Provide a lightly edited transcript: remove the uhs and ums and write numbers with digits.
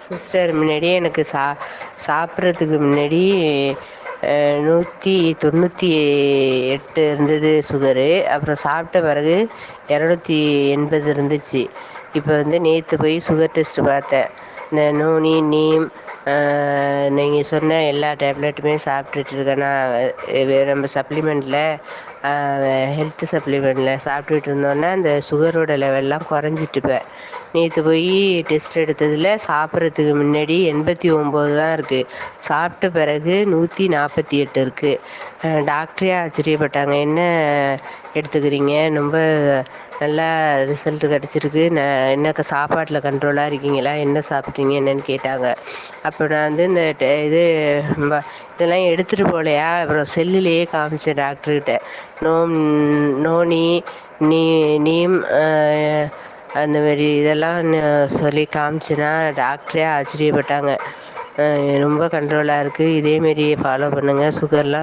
Sister முன்னாடியே எனக்கு சாப்பிட்றதுக்கு முன்னாடி 198 இருந்தது சுகரு. அப்புறம் சாப்பிட்ட பிறகு 280 இருந்துச்சு. இப்போ வந்து நேற்று போய் சுகர் டெஸ்ட்டு பார்த்தேன். இந்த நோனி நீம் நீங்கள் சொன்ன எல்லா டேப்லெட்டுமே சாப்பிட்டுட்டு இருக்கேன். நான் நம்ம சப்ளிமெண்ட்டில் ஹெல்த் சப்ளிமெண்ட்டில் சாப்பிட்டுட்டு இருந்தோன்னா அந்த சுகரோட லெவல்லாம் குறைஞ்சிட்டு. இப்போ நேற்று போய் டெஸ்ட் எடுத்ததில் சாப்பிட்றதுக்கு முன்னாடி 89 தான் இருக்குது. சாப்பிட்ட பிறகு 148 இருக்குது. டாக்டரே ஆச்சரியப்பட்டாங்க, என்ன எடுத்துக்கிறீங்க, ரொம்ப நல்லா ரிசல்ட்டு கிடச்சிருக்கு, என்ன சாப்பாட்டில் கண்ட்ரோலாக இருக்கீங்களா, என்ன சாப்பிட்றீங்க என்னன்னு கேட்டாங்க. அப்போ நான் வந்து இந்த இதெல்லாம் எடுத்துகிட்டு போகலையா. அப்புறம் செல்லுலேயே காமிச்சேன் டாக்டர்கிட்ட. நோனி நீம் அந்த மாதிரி இதெல்லாம் சொல்லி காமிச்சேன்னா டாக்டரே ஆச்சரியப்பட்டாங்க. ரொம்ப கண்ட்ரோலாக இருக்குது, இதேமாரியே ஃபாலோ பண்ணுங்கள், சுகர்லாம்